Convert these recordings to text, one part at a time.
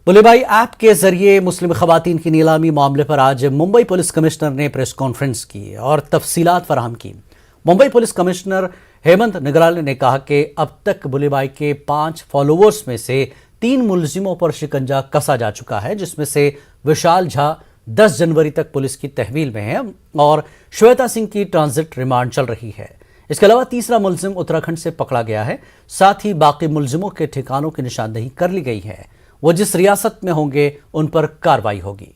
बुलेबाई app के जरिए मुस्लिम खवातीन की नीलामी मामले पर आज मुंबई पुलिस कमिश्नर ने प्रेस कॉन्फ्रेंस की और तफसीलात फराहम की। मुंबई पुलिस कमिश्नर हेमंत निगराले ने कहा कि अब तक बुलेबाई के 5 फॉलोअर्स में से 3 मुलजिमों पर शिकंजा कसा जा चुका है, जिसमें से विशाल झा 10 जनवरी तक पुलिस की तहवील में है और श्वेता सिंह की ट्रांजिट रिमांड चल रही है। इसके अलावा तीसरा मुलजिम उत्तराखंड से पकड़ा गया है। साथ ही बाकी मुलजिमों के ठिकानों की निशानदेही कर ली गई है। वो जिस रियासत में होंगे उन पर कार्रवाई होगी।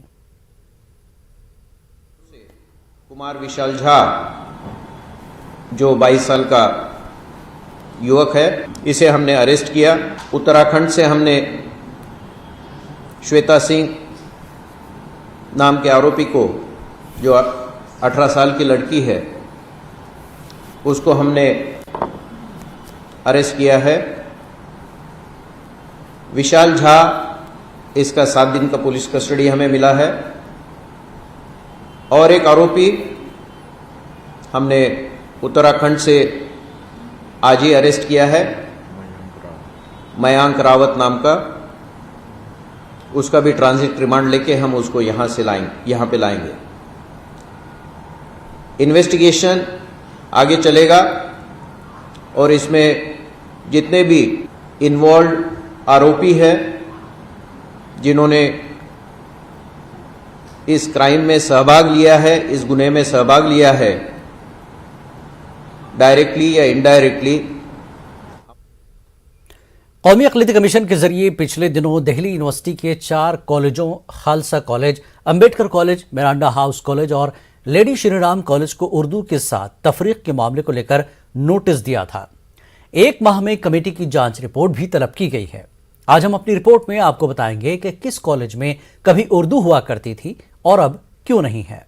कुमार विशाल झा जो 22 साल का युवक है, इसे हमने अरेस्ट किया। उत्तराखंड से हमने श्वेता सिंह नाम के आरोपी को, जो 18 साल की लड़की है, उसको हमने अरेस्ट किया है। विशाल झा, इसका 7 दिन का पुलिस कस्टडी हमें मिला है। और एक आरोपी हमने उत्तराखंड से आज ही अरेस्ट किया है, मयांक रावत नाम का। उसका भी ट्रांजिट रिमांड लेके हम उसको यहाँ पे लाएंगे। इन्वेस्टिगेशन आगे चलेगा और इसमें जितने भी इन्वॉल्व आरोपी है, जिन्होंने इस क्राइम में सहभाग लिया है, इस गुने में सहभाग लिया है, डायरेक्टली या इनडायरेक्टली। कौमी अक़लियती कमीशन के जरिए पिछले दिनों दिल्ली यूनिवर्सिटी के 4 कॉलेजों Khalsa college, Ambedkar college, Miranda house college और लेडी श्रीराम कॉलेज को उर्दू के साथ तफरीक के मामले को लेकर नोटिस दिया था। 1 माह में कमेटी की जांच रिपोर्ट भी तलब की गई है। आज हम अपनी रिपोर्ट में आपको बताएंगे कि किस कॉलेज में कभी उर्दू हुआ करती थी और अब क्यों नहीं है।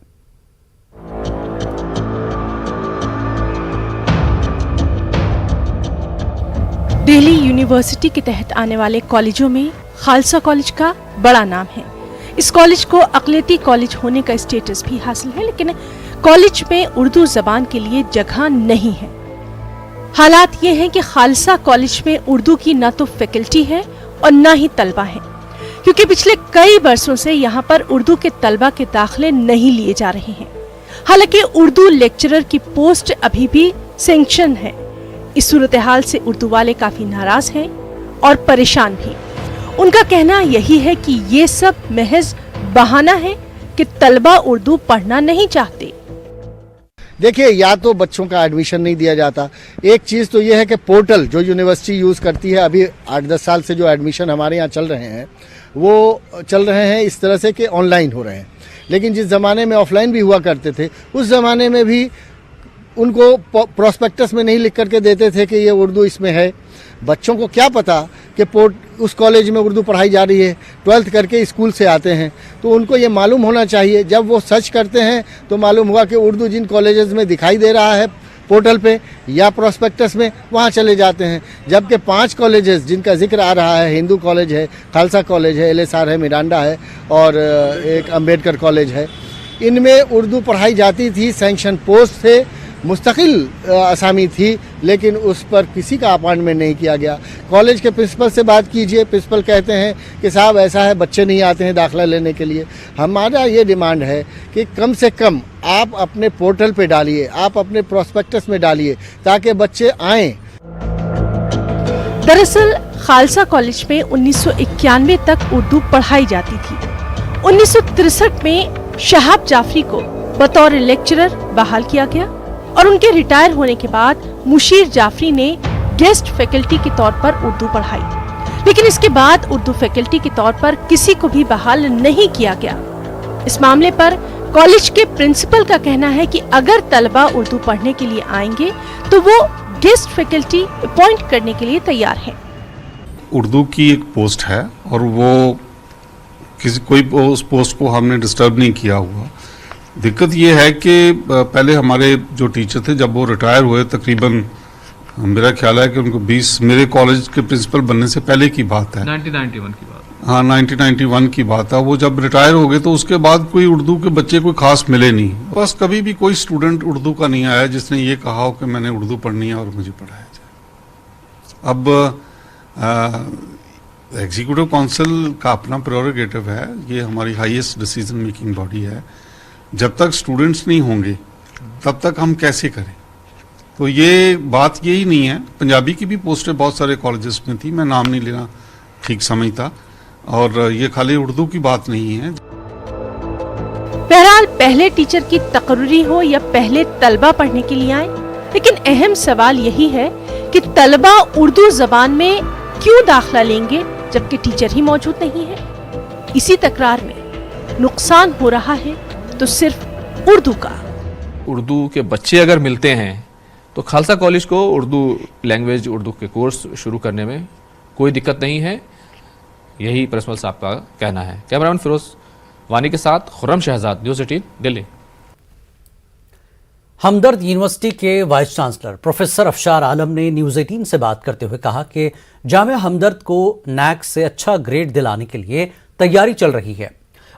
दिल्ली यूनिवर्सिटी के तहत आने वाले कॉलेजों में खालसा कॉलेज का बड़ा नाम है। इस कॉलेज को अक़लियती कॉलेज होने का स्टेटस भी हासिल है, लेकिन कॉलेज में उर्दू जबान के लिए जगह नहीं है। हालात ये हैं कि खालसा कॉलेज में उर्दू की न तो फैकल्टी है और न ही तलबा है, क्योंकि पिछले कई वर्षों से यहाँ पर उर्दू के तलबा के दाखिले नहीं लिए जा रहे हैं। हालांकि उर्दू लेक्चरर की पोस्ट अभी भी सैंक्शन है। इस सूरत हाल से उर्दू वाले काफी नाराज हैं और परेशान भी। उनका कहना यही है कि ये सब महज बहाना है कि तलबा उर्दू पढ़ना नहीं चाहते। देखिए, या तो बच्चों का एडमिशन नहीं दिया जाता। एक चीज़ तो ये है कि पोर्टल जो यूनिवर्सिटी यूज़ करती है, अभी 8-10 साल से जो एडमिशन हमारे यहाँ चल रहे हैं वो चल रहे हैं इस तरह से कि ऑनलाइन हो रहे हैं। लेकिन जिस ज़माने में ऑफलाइन भी हुआ करते थे, उस ज़माने में भी उनको प्रोस्पेक्टस में नहीं लिख करके देते थे कि ये उर्दू इसमें है। बच्चों को क्या पता कि उस कॉलेज में उर्दू पढ़ाई जा रही है। 12th करके स्कूल से आते हैं तो उनको ये मालूम होना चाहिए। जब वो सर्च करते हैं तो मालूम हुआ कि उर्दू जिन कॉलेजेस में दिखाई दे रहा है पोर्टल पे या प्रोस्पेक्टस में, वहाँ चले जाते हैं। जबकि 5 कॉलेजेस जिनका जिक्र आ रहा है, हिंदू कॉलेज है, खालसा कॉलेज है, LSR है, मिरांडा है और एक अंबेडकर कॉलेज है, इनमें उर्दू पढ़ाई जाती थी। सैंक्शन पोस्ट से मुस्तकिल असामी थी, लेकिन उस पर किसी का अपॉइंटमेंट नहीं किया गया। कॉलेज के प्रिंसिपल से बात कीजिए, प्रिंसिपल कहते हैं कि साहब ऐसा है, बच्चे नहीं आते हैं दाखिला लेने के लिए। हमारा ये डिमांड है कि कम से कम आप अपने पोर्टल पे डालिए, आप अपने प्रोस्पेक्टस में डालिए, ताकि बच्चे आएँ। दरअसल खालसा कॉलेज में 1991 तक उर्दू पढ़ाई जाती थी। 1963 में शहाब जाफरी को बतौर लेक्चरर बहाल किया गया और उनके रिटायर होने के बाद मुशीर जाफरी ने गेस्ट फैकल्टी के तौर पर उर्दू पढ़ाई। लेकिन इसके बाद उर्दू फैकल्टी के तौर पर किसी को भी बहाल नहीं किया गया। इस मामले पर कॉलेज के प्रिंसिपल का कहना है कि अगर तलबा उर्दू पढ़ने के लिए आएंगे तो वो गेस्ट फैकल्टी अपॉइंट करने के लिए तैयार है। उर्दू की एक पोस्ट है और वो कोई उस पोस्ट को हमने डिस्टर्ब नहीं किया हुआ। दिक्कत ये है कि पहले हमारे जो टीचर थे, जब वो रिटायर हुए, तकरीबन मेरा ख्याल है कि उनको 20, मेरे कॉलेज के प्रिंसिपल बनने से पहले की बात है, 1991 की बात। हाँ, 1991 की बात है। वो जब रिटायर हो गए तो उसके बाद कोई उर्दू के बच्चे कोई खास मिले नहीं। बस कभी भी कोई स्टूडेंट उर्दू का नहीं आया जिसने ये कहा हो कि मैंने उर्दू पढ़नी है और मुझे पढ़ाया जाए। अब एग्जीक्यूटिव काउंसिल का अपना प्रेरोगेटिव है, ये हमारी हाईएस्ट डिसीजन मेकिंग बॉडी है। जब तक स्टूडेंट्स नहीं होंगे तब तक हम कैसे करें? तो ये बात यही नहीं है। पंजाबी की भी पोस्टें बहुत सारे कॉलेजेस में थी, मैं नाम नहीं लेना ठीक समझता, और ये खाली उर्दू की बात नहीं है। बहरहाल पहले टीचर की तकर्री हो या पहले तलबा पढ़ने के लिए आए, लेकिन अहम सवाल यही है कि तलबा उर्दू जबान में क्यों दाखिला लेंगे जबकि टीचर ही मौजूद नहीं है। इसी तकरार में नुकसान हो रहा है तो सिर्फ उर्दू का। उर्दू के बच्चे अगर मिलते हैं तो खालसा कॉलेज को उर्दू लैंग्वेज, उर्दू के कोर्स शुरू करने में कोई दिक्कत नहीं है, यही प्रिंसिपल साहब का कहना है। कैमरामैन फिरोज वानी के साथ खुर्रम शहजाद, न्यूज़ 18 दिल्ली। हमदर्द यूनिवर्सिटी के वाइस चांसलर प्रोफेसर अफशार आलम ने न्यूज़ 18 से बात करते हुए कहा कि जामिया हमदर्द को नैक से अच्छा ग्रेड दिलाने के लिए तैयारी चल रही है।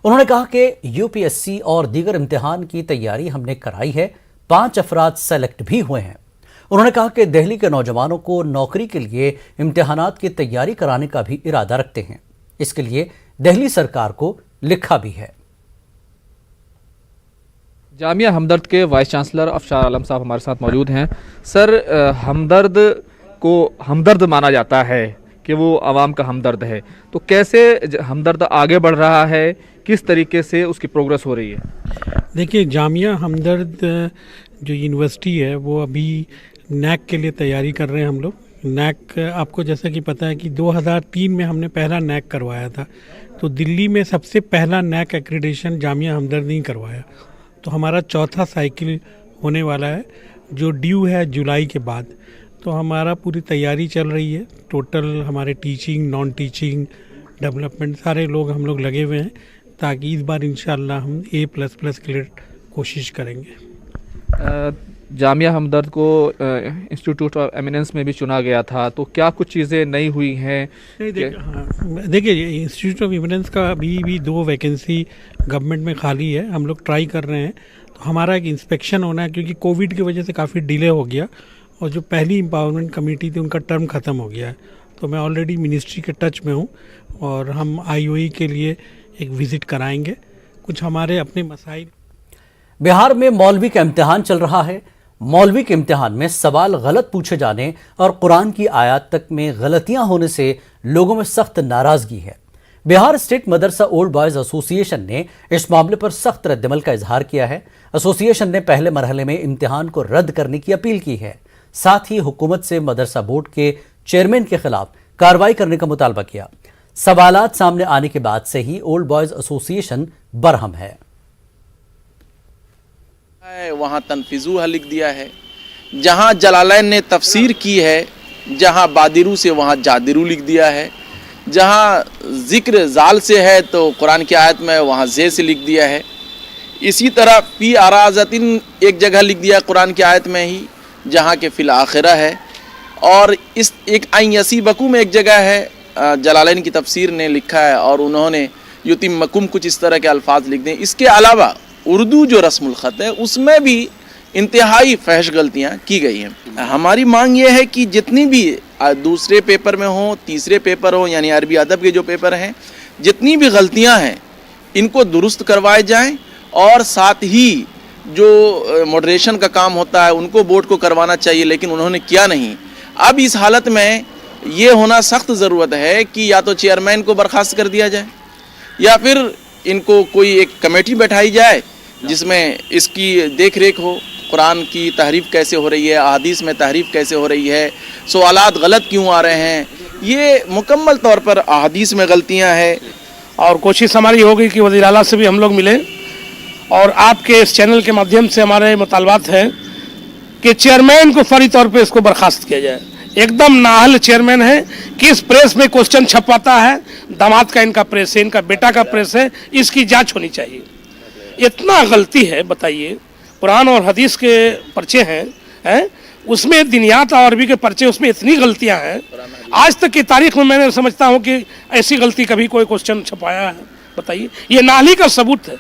उन्होंने कहा कि यूपीएससी और दीगर इम्तिहान की तैयारी हमने कराई है, 5 अफराद सेलेक्ट भी हुए हैं। उन्होंने कहा कि दिल्ली के नौजवानों को नौकरी के लिए इम्तिहानात की तैयारी कराने का भी इरादा रखते हैं। इसके लिए दिल्ली सरकार को लिखा भी है। जामिया हमदर्द के वाइस चांसलर अफशार आलम साहब हमारे साथ मौजूद हैं। सर, हमदर्द को हमदर्द माना जाता है कि वो आवाम का हमदर्द है, तो कैसे हमदर्द आगे बढ़ रहा है, किस तरीके से उसकी प्रोग्रेस हो रही है? देखिए, जामिया हमदर्द जो यूनिवर्सिटी है वो अभी नैक के लिए तैयारी कर रहे हैं हम लोग। नैक आपको जैसा कि पता है कि 2003 में हमने पहला नैक करवाया था, तो दिल्ली में सबसे पहला नैक एक्रीडेशन जामिया हमदर्द ने करवाया। तो हमारा चौथा साइकिल होने वाला है जो ड्यू है जुलाई के बाद। तो हमारा पूरी तैयारी चल रही है। टोटल हमारे टीचिंग, नॉन टीचिंग, डेवलपमेंट सारे लोग हम लोग लगे हुए हैं ताकि इस बार इंशाल्लाह हम A++ के लिए कोशिश करेंगे। जामिया हमदर्द को इंस्टीट्यूट ऑफ एमिनेंस में भी चुना गया था, तो क्या कुछ चीज़ें नई हुई हैं? देखिए, इंस्टीट्यूट ऑफ एमिनेंस का अभी भी 2 वैकेंसी गवर्नमेंट में खाली है। हम लोग ट्राई कर रहे हैं, तो हमारा एक इंस्पेक्शन होना है क्योंकि कोविड की वजह से काफ़ी डिले हो गया और जो पहली एम्पावरमेंट कमेटी थी उनका टर्म ख़त्म हो गया है। तो मैं ऑलरेडी मिनिस्ट्री के टच में हूँ और हम IOE के लिए एक विज़िट कराएंगे। कुछ हमारे अपने मसाइल। बिहार में मौलवी का इम्तिहान चल रहा है। मौलवी के इम्तिहान में सवाल गलत पूछे जाने और कुरान की आयत तक में गलतियां होने से लोगों में सख्त नाराजगी है। बिहार स्टेट मदरसा ओल्ड बॉयज एसोसिएशन ने इस मामले पर सख्त रद्दमल का इजहार किया है। एसोसिएशन ने पहले मरहले में इम्तिहान को रद्द करने की अपील की है। साथ ही हुकूमत से मदरसा बोर्ड के चेयरमैन के खिलाफ कार्रवाई करने का मुतालबा किया। सवालात सामने आने के बाद से ही ओल्ड बॉयज एसोसिएशन बरहम है। वहाँ तनफिजुहा लिख दिया है, जहाँ जलालैन ने तफसीर की है, जहाँ बादिरू से वहाँ जादिरू लिख दिया है, जहाँ जिक्र जाल से है तो कुरान की आयत में वहाँ जे से लिख दिया है। इसी तरह फी आराज़तिन एक जगह लिख दिया कुरान की आयत में ही, जहाँ के फिल आखिरा है। और इस एक आइन यसीबकू में एक जगह है जलालैन की तफसीर ने लिखा है और उन्होंने युतिम्मकुम कुछ इस तरह के अल्फाज लिख दें। इसके अलावा उर्दू जो रस्मुल ख़त है उसमें भी इंतहाई फहश गलतियाँ की गई हैं। हमारी मांग ये है कि जितनी भी दूसरे पेपर में हो, तीसरे पेपर हो, यानी अरबी अदब के जो पेपर हैं, जितनी भी गलतियाँ हैं इनको दुरुस्त करवाए जाएं और साथ ही जो मॉडरेशन का काम होता है उनको बोर्ड को करवाना चाहिए, लेकिन उन्होंने किया नहीं। अब इस हालत में ये होना सख्त ज़रूरत है कि या तो चेयरमैन को बर्खास्त कर दिया जाए या फिर इनको कोई एक कमेटी बैठाई जाए जिसमें इसकी देख रेख हो। कुरान की तहरीफ कैसे हो रही है, अहादीस में तहरीफ कैसे हो रही है, सवालात गलत क्यों आ रहे हैं, ये मुकम्मल तौर पर अहादीस में गलतियां हैं। और कोशिश हमारी होगी कि वज़ीर आला से भी हम लोग मिलें और आपके इस चैनल के माध्यम से हमारे मुतालबात हैं कि चेयरमैन को फौरी तौर पे इसको बर्खास्त किया जाए। एकदम नाअहल चेयरमैन है कि इस प्रेस में क्वेश्चन छपवाता है, दामाद का इनका प्रेस है, इनका बेटा का प्रेस है, इसकी जांच होनी चाहिए। इतना गलती है, बताइए। कुरान और हदीस के पर्चे हैं उसमें दिनियात और अरबी के पर्चे, उसमें इतनी गलतियां हैं। आज तक की तारीख में मैंने समझता हूं कि ऐसी गलती कभी कोई क्वेश्चन छपाया है? बताइए, ये नाअहली का सबूत है।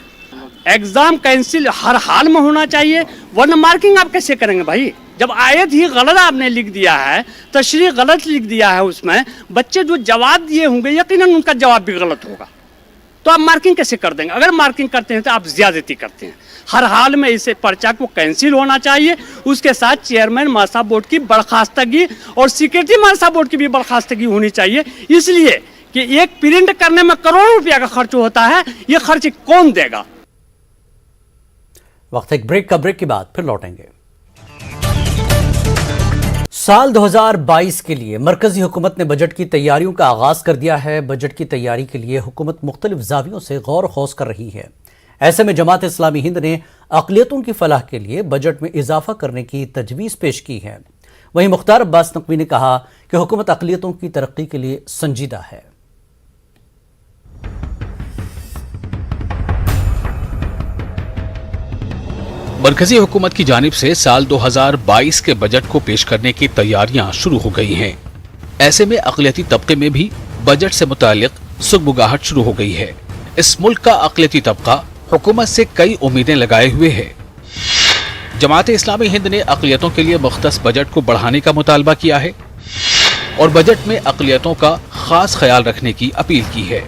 एग्जाम कैंसिल हर हाल में होना चाहिए, वरना मार्किंग आप कैसे करेंगे भाई? जब आयत ही गलत आपने लिख दिया है, तशरीह गलत लिख दिया है, उसमें बच्चे जो जवाब दिए होंगे यकीनन उनका जवाब भी गलत होगा, तो आप मार्किंग कैसे कर देंगे? अगर मार्किंग करते हैं तो आप ज्यादती करते हैं। हर हाल में इसे पर्चा को कैंसिल होना चाहिए, उसके साथ चेयरमैन मदरसा बोर्ड की बर्खास्तगी और सेक्रेटरी मदरसा बोर्ड की भी बर्खास्तगी होनी चाहिए, इसलिए कि एक प्रिंट करने में करोड़ों रुपया का खर्च होता है, ये खर्च कौन देगा? वक्त एक ब्रेक का, ब्रेक के बाद फिर लौटेंगे। साल 2022 के लिए मरकजी हुकूमत ने बजट की तैयारियों का आगाज कर दिया है। बजट की तैयारी के लिए हुकूमत मुख्तलिफ जावियों से गौर खौज कर रही है। ऐसे में जमात इस्लामी हिंद ने अक़लियतों की फलाह के लिए बजट में इजाफा करने की तजवीज़ पेश की है। वहीं मुख्तार अब्बास नकवी ने कहा कि हुकूमत अक़लियतों की तरक्की के लिए संजीदा है। मरकजी हुकूमत की जानिब से साल 2022 के बजट को पेश करने की तैयारियां शुरू हो गई हैं। ऐसे में अक़लियती तबके में भी बजट से मुतालिक सुगबुगाहट शुरू हो गई है। इस मुल्क का अक़लियती तबका हुकूमत से कई उम्मीदें लगाए हुए है। जमात इस्लामी हिंद ने अक़लियतों के लिए मुख्तस बजट को बढ़ाने का मुतालबा किया है और बजट में अक़लियतों का खास ख्याल रखने की अपील की है।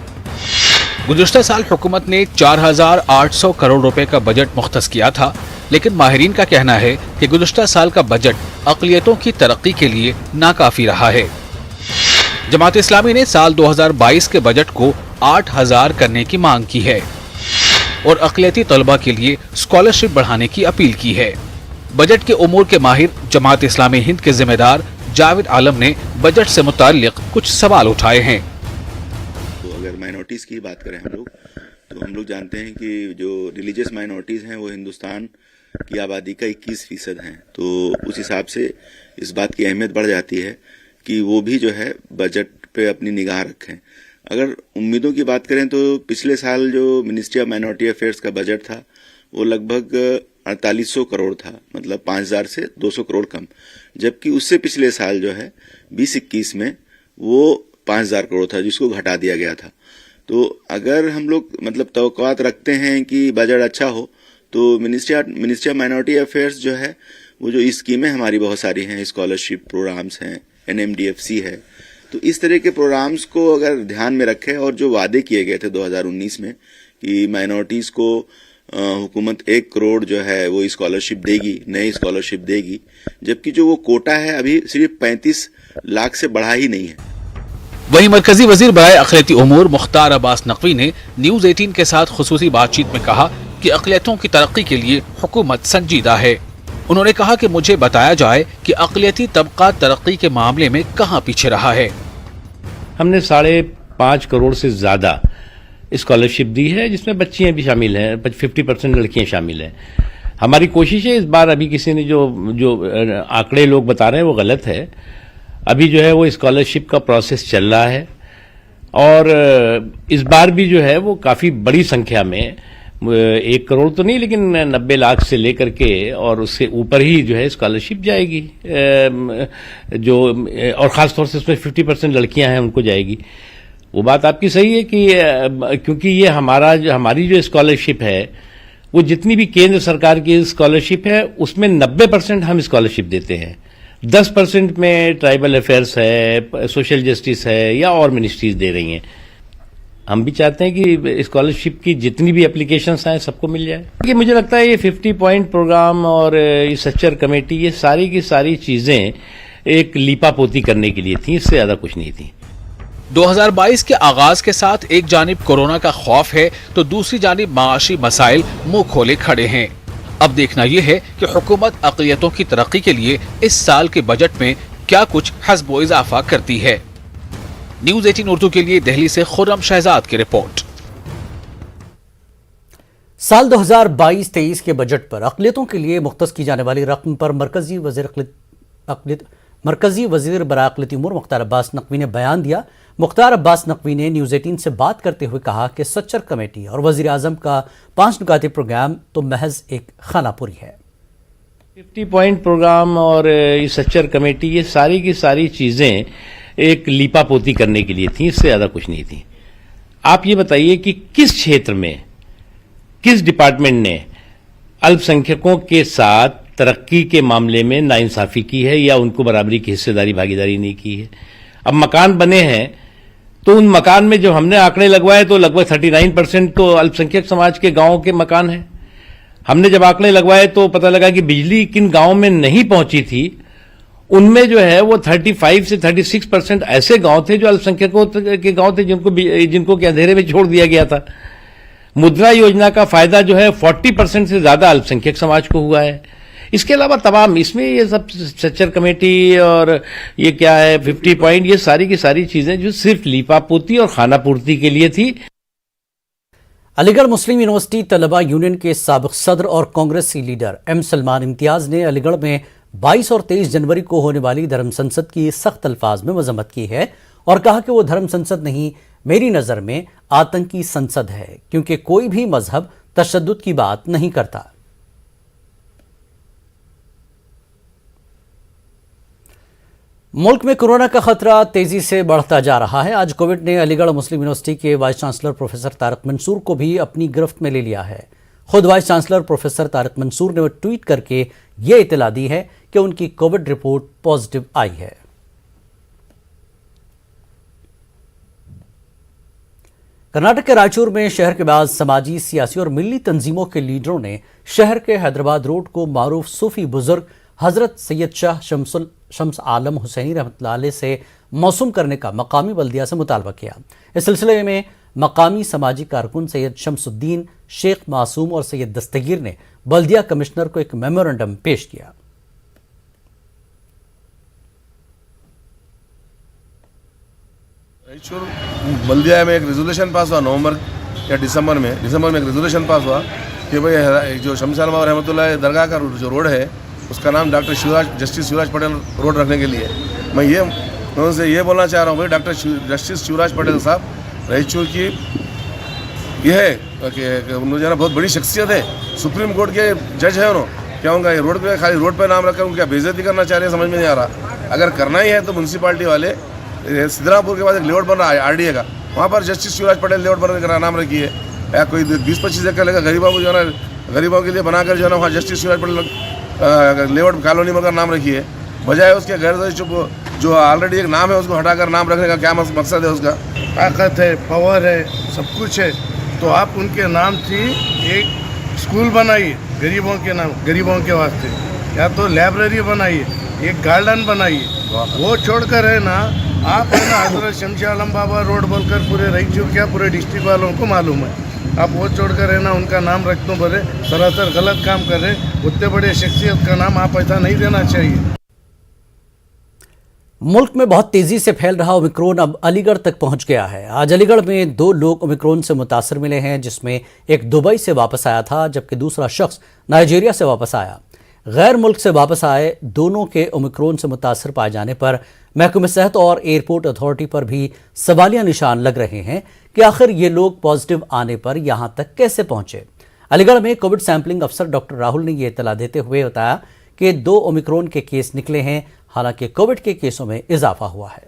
गुज़िश्ता साल हुकूमत ने 4,800 करोड़ रुपए का बजट मुख्तस किया था, लेकिन माहिरीन का कहना है कि गुज़िश्ता साल का बजट अक़लियतों की तरक्की के लिए नाकाफी रहा है। जमात इस्लामी ने साल 2022 के बजट को 8,000 करने की मांग की है और अक़लियती तलबा के लिए स्कॉलरशिप बढ़ाने की अपील की है। बजट के उमूर के माहिर जमात इस्लामी हिंद के जिम्मेदार जावेद आलम ने बजट से मुताल्लिक कुछ सवाल उठाए हैं। तो अगर माइनॉरिटीज़ की बात करें हम लोग जानते हैं कि जो रिलीजियस माइनॉरिटीज़ हैं वो हिंदुस्तान की आबादी का 21% हैं, तो उस हिसाब से इस बात की अहमियत बढ़ जाती है कि वो भी जो है बजट पे अपनी निगाह रखें। अगर उम्मीदों की बात करें तो पिछले साल जो मिनिस्ट्री ऑफ माइनॉरिटी अफेयर्स का बजट था वो लगभग 4800 करोड़ था, मतलब 5000 से 200 करोड़ कम, जबकि उससे पिछले साल जो है 2021 में वो 5000 करोड़ था, जिसको घटा दिया गया था। तो अगर हम लोग मतलब तवक्कुआत रखते हैं कि बजट अच्छा हो तो मिनिस्ट्री ऑफ माइनॉरिटी अफेयर्स जो है वो जो स्कीमें हमारी बहुत सारी हैं, स्कॉलरशिप प्रोग्राम्स हैं, NMDFC है, तो इस तरह के प्रोग्राम्स को अगर ध्यान में रखें और जो वादे किए गए थे 2019 में कि माइनॉरिटीज़ को हुकूमत 1 करोड़ जो है वो स्कॉलरशिप देगी, नई स्कॉलरशिप देगी, जबकि जो वो कोटा है अभी सिर्फ 35 लाख से बढ़ा ही नहीं है। वहीं मरकजी वजीर बराए अक़लियती उमूर मुख्तार अब्बास नकवी ने न्यूज़ 18 के साथ खुसूसी बातचीत में कहा कि अक़लियतों की तरक्की के लिए हुकूमत संजीदा है। उन्होंने कहा कि मुझे बताया जाए कि अक़लियती तबका तरक्की के मामले में कहां पीछे रहा है। हमने 5.5 करोड़ से ज्यादा स्कॉलरशिप दी है, जिसमें बच्चियां भी शामिल हैं, 50% लड़कियां शामिल हैं। हमारी कोशिश है, इस बार अभी किसी ने जो आंकड़े लोग बता रहे हैं वो गलत है। अभी जो है वो स्कॉलरशिप का प्रोसेस चल रहा है और इस बार भी जो है वो काफी बड़ी संख्या में 1 करोड़ तो नहीं लेकिन 90 लाख से लेकर के और उससे ऊपर ही जो है स्कॉलरशिप जाएगी, जो और खासतौर से उसमें 50% लड़कियां हैं उनको जाएगी। वो बात आपकी सही है कि क्योंकि ये हमारी जो स्कॉलरशिप है वो जितनी भी केंद्र सरकार की स्कॉलरशिप है उसमें 90% हम स्कॉलरशिप देते हैं, 10% में ट्राइबल अफेयर्स है, सोशल जस्टिस है या और मिनिस्ट्रीज दे रही हैं। हम भी चाहते हैं कि स्कॉलरशिप की जितनी भी एप्लीकेशंस आए सबको मिल जाए। ये मुझे लगता है ये 50 पॉइंट प्रोग्राम और ये सच्चर कमेटी, ये सारी की सारी चीजें एक लीपापोती करने के लिए थी, इससे ज्यादा कुछ नहीं थी। 2022 के आगाज के साथ एक जानिब कोरोना का खौफ है तो दूसरी जानिब माशी मसाइल मुंह खोले खड़े हैं। अब देखना यह है कि हुकूमत अक़लियतों की तरक्की के लिए इस साल के बजट में क्या कुछ हस्बो इजाफा करती है। न्यूज़ 18 उर्दू के लिए दिल्ली से खुर्रम शहजाद की रिपोर्ट। साल 2022-23 के बजट पर अक़लियतों के लिए मुख्तस की जाने वाली रकम पर मरकजी वजीर बराए अक़लियती उमूर मुख्तार अब्बास नकवी ने बयान दिया। मुख्तार अब्बास नकवी ने न्यूज़ 18 से बात करते हुए कहा कि सच्चर कमेटी और वज़ीर आज़म का 5 नुकाती प्रोग्राम तो महज एक खानापुरी है। 50 पॉइंट प्रोग्राम और ये सच्चर कमेटी, ये सारी की सारी चीजें एक लीपापोती करने के लिए थी, इससे ज्यादा कुछ नहीं थी। आप ये बताइए कि किस क्षेत्र में किस डिपार्टमेंट ने अल्पसंख्यकों के साथ तरक्की के मामले में नाइंसाफी की है या उनको बराबरी की हिस्सेदारी भागीदारी नहीं की है। अब मकान बने हैं तो उन मकान में जो हमने आंकड़े लगवाए तो लगभग 39% तो अल्पसंख्यक समाज के गांवों के मकान हैं। हमने जब आंकड़े लगवाए तो पता लगा कि बिजली किन गांवों में नहीं पहुंची थी, उनमें जो है वो 35 से 36% ऐसे गांव थे जो अल्पसंख्यकों के गांव थे जिनको के अंधेरे में छोड़ दिया गया था। मुद्रा योजना का फायदा जो है 40% से ज्यादा अल्पसंख्यक समाज को हुआ है। इसके अलावा तमाम इसमें ये सब सच्चर कमेटी और ये क्या है 50 पॉइंट, ये सारी की सारी चीजें जो सिर्फ लीपापोती और खानापूर्ति के लिए थी। अलीगढ़ मुस्लिम यूनिवर्सिटी तलबा यूनियन के साबिक सदर और कांग्रेसी लीडर एम सलमान इम्तियाज ने अलीगढ़ में 22 और 23 जनवरी को होने वाली धर्म संसद की सख्त अल्फाज में मजम्मत की है और कहा कि वो धर्म संसद नहीं, मेरी नज़र में आतंकी संसद है, क्योंकि कोई भी मजहब तशद्दुद की बात नहीं करता। मुल्क में कोरोना का खतरा तेजी से बढ़ता जा रहा है। आज कोविड ने अलीगढ़ मुस्लिम यूनिवर्सिटी के vice chancellor professor Tariq Mansoor को भी अपनी गिरफ्त में ले लिया है। खुद vice chancellor professor Tariq Mansoor ने ट्वीट करके यह इतला दी है कि उनकी कोविड रिपोर्ट पॉजिटिव आई है। कर्नाटक के रायचूर में शहर के बाद समाजी, सियासी और मिली तंजीमों के लीडरों ने शहर के हैदराबाद रोड को मारूफ सूफी बुजुर्ग हजरत सैयद शाह शम्स आलम हुसैनी रहमतुल्लाह अलैह से मौसूम करने का मकामी बल्दिया से मुतालबा किया। इस सिलसिले में मकामी समाजी कारकुन सैयद शमसुद्दीन, शेख मासूम और सैयद दस्तगीर ने बल्दिया कमिश्नर को एक मेमोरेंडम पेश किया। रायचूर बल्दिया में एक रेजोल्यूशन पास हुआ नवंबर या दिसंबर में एक रेजोल्यूशन पास हुआ कि भाई जो शम्स आलम रहमतुल्लाह दरगाह का जो रोड है उसका नाम जस्टिस शिवराज पटेल रोड रखने के लिए मैं उनसे ये बोलना चाह रहा हूँ भाई डॉक्टर जस्टिस शिवराज पटेल साहब रायचूर की यह है कि उन्होंने ना बहुत बड़ी शख्सियत है, सुप्रीम कोर्ट के जज है उन्होंने। क्या उनका ये रोड पे खाली रोड पे नाम रखकर उनका बेइज्जती करना चाह रहे हैं, समझ में नहीं आ रहा। अगर करना ही है तो म्यूनसिपालिटी वाले सिद्धरामपुर के बाद एक लेआउट बन रहा है आरडीए का, वहाँ पर जस्टिस शिवराज पटेल लेआउट बनने का नाम रखिए, या कोई 20-25 एकड़ लेगा गरीबों को जो है ना गरीबों के लिए बनाकर जो है ना वहाँ justice Shivraj Patel layout colony में नाम रखिए, बजाय उसके गैर जो ऑलरेडी एक नाम है उसको हटाकर नाम रखने का क्या मकसद है उसका। ताकत है, पावर है, सब कुछ है, तो आप उनके नाम से एक स्कूल बनाइए गरीबों के नाम, गरीबों के वास्ते, या तो लाइब्रेरी बनाइए, एक गार्डन बनाइए। वो छोड़कर है ना आप है ना हजरत शम्स आलम बाबा रोड बोलकर पूरे रायचूर क्या पूरे डिस्ट्रिक्ट वालों को मालूम है, आप वो छोड़कर है ना उनका नाम रख दो, बोले सरासर गलत काम कर रहे। उतने बड़े शख्सियत का नाम आप ऐसा नहीं देना चाहिए। मुल्क में बहुत तेजी से फैल रहा ओमिक्रॉन अब अलीगढ़ तक पहुंच गया है। आज अलीगढ़ में 2 लोग ओमिक्रॉन से मुतासर मिले हैं, जिसमें एक दुबई से वापस आया था जबकि दूसरा शख्स नाइजीरिया से वापस आया। गैर मुल्क से वापस आए दोनों के ओमिक्रॉन से मुतासर पाए जाने पर महकमे सेहत और एयरपोर्ट अथॉरिटी पर भी सवालिया निशान लग रहे हैं कि आखिर ये लोग पॉजिटिव आने पर यहां तक कैसे पहुंचे। अलीगढ़ में कोविड सैंपलिंग अफसर डॉक्टर राहुल ने यह इतला देते हुए बताया कि 2 ओमिक्रॉन के केस निकले हैं, हालांकि कोविड के केसों में इजाफा हुआ है।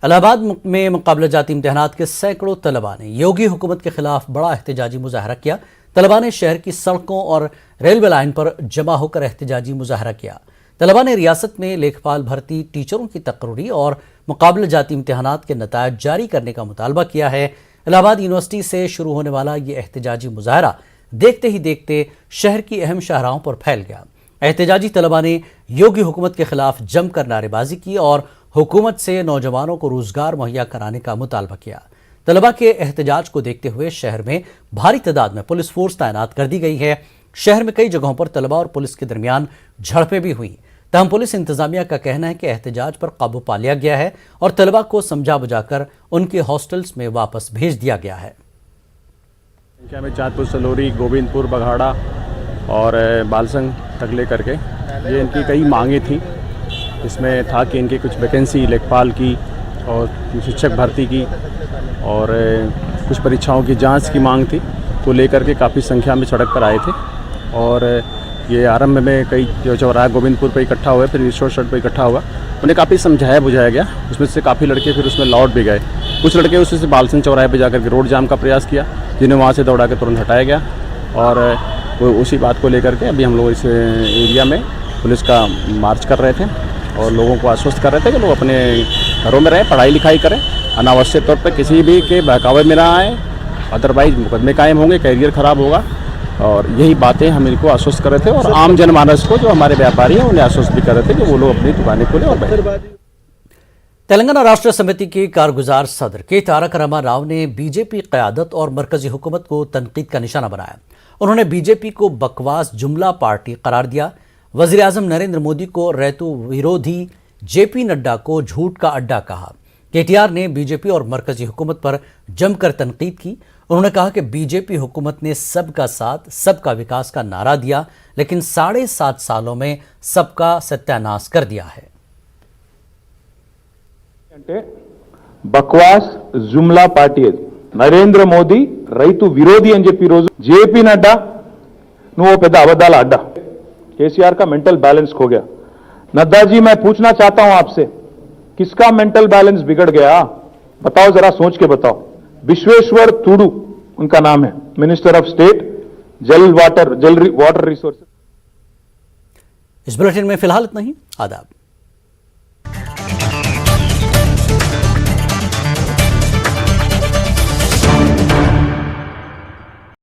इलाहाबाद में मुकाबला जाती इम्तिहानात के सैकड़ों तलबा ने योगी हुकूमत के खिलाफ बड़ा एहतजाजी मुजाहरा किया। तलबा ने शहर की सड़कों और रेलवे लाइन पर जमा होकर एहतजाजी मुजाहरा किया। तलबा ने रियासत में लेखपाल भर्ती, टीचरों की तकर्री और मुकाबला जाती इम्तिहानात के नतायज जारी करने का मुतालबा किया है। इलाहाबाद यूनिवर्सिटी से शुरू होने वाला ये एहतजाजी मुजाहरा देखते ही देखते शहर की अहम शाहराहों पर फैल गया। एहतजाजी तलबा ने योगी हुकूमत के खिलाफ जमकर नारेबाजी की और हुकूमत से नौजवानों को रोजगार मुहैया कराने का मुतालबा किया। तलबा के एहतजाज को देखते हुए शहर में भारी तादाद में पुलिस फोर्स तैनात कर दी गई है। शहर में कई जगहों पर तलबा और पुलिस के दरमियान झड़पें भी हुई। तहम पुलिस इंतजामिया का कहना है कि एहतजाज पर काबू पा लिया गया है और तलबा को समझा बुझाकर उनके हॉस्टल्स में वापस भेज दिया गया है। संख्या में चांदपुर, सलोरी, गोविंदपुर, बघाड़ा और बालसंग तक लेकर के ये इनकी कई मांगें थी। इसमें था कि इनकी कुछ वैकेंसी लेखपाल की और शिक्षक भर्ती की और कुछ परीक्षाओं की जांच की मांग थी, को लेकर के काफ़ी संख्या में सड़क पर आए थे। और ये आरंभ में कई जो चौराहा गोविंदपुर पे इकट्ठा हुए, फिर रिश्वर सड़क पे इकट्ठा हुआ, उन्हें काफ़ी समझाया बुझाया गया। उसमें से काफ़ी लड़के फिर उसमें लौट भी गए। कुछ लड़के उसमें से बालसंग चौराहे पे जाकर के रोड जाम का प्रयास किया, जिन्हें वहाँ से दौड़ा के तुरंत हटाया गया। और वो उसी बात को लेकर के अभी हम लोग इस एरिया में पुलिस का मार्च कर रहे थे और लोगों को आश्वस्त कर रहे थे कि लोग अपने घरों में रहें, पढ़ाई लिखाई करें, अनावश्यक तौर पर किसी भी के बहकावे में ना आए, अदरवाइज मुकदमे कायम होंगे, कैरियर खराब होगा। और यही बातें हम इनको आश्वस्त कर रहे थे और आम जनमानस को, जो हमारे व्यापारी हैं, उन्हें आश्वस्त भी कर रहे थे कि वो लोग अपनी दुकानें खोलें और बैठें। तेलंगाना राष्ट्र समिति के कारगुजार सदर के तारक रामाराव ने बीजेपी क़यादत और मरकजी हुकूमत को तनकीद का निशाना बनाया। उन्होंने बीजेपी को बकवास जुमला पार्टी करार दिया। वज़ीर आज़म नरेंद्र मोदी को रैतु विरोधी जेपी नड्डा को झूठ का अड्डा कहा। केटीआर ने बीजेपी और मरकजी हुकूमत पर जमकर तनकीद की। उन्होंने कहा कि बीजेपी हुकूमत ने सबका साथ सबका विकास का नारा दिया, लेकिन 7.5 सालों में सबका सत्यानाश कर दिया है। బక్వాస్ జుమ్లా పార్టీ అది. నరేంద్ర మోదీ రైతు విరోధి అని చెప్పి రోజు జేపీ నడ్డా నువ్వు పెద్ద అబద్ధాల అడ్డా. केसीआर का मेंटल बैलेंस खो गया. नड्डा जी, मैं पूछना चाहता हूं आपसे, किसका मेंटल बैलेंस बिगड़ गया? बताओ, जरा सोच के बताओ. विश्वेश्वर तुडू उनका नाम है, minister of state water resources. इस बुलेटिन में फिलहाल इतना ही। आदाब।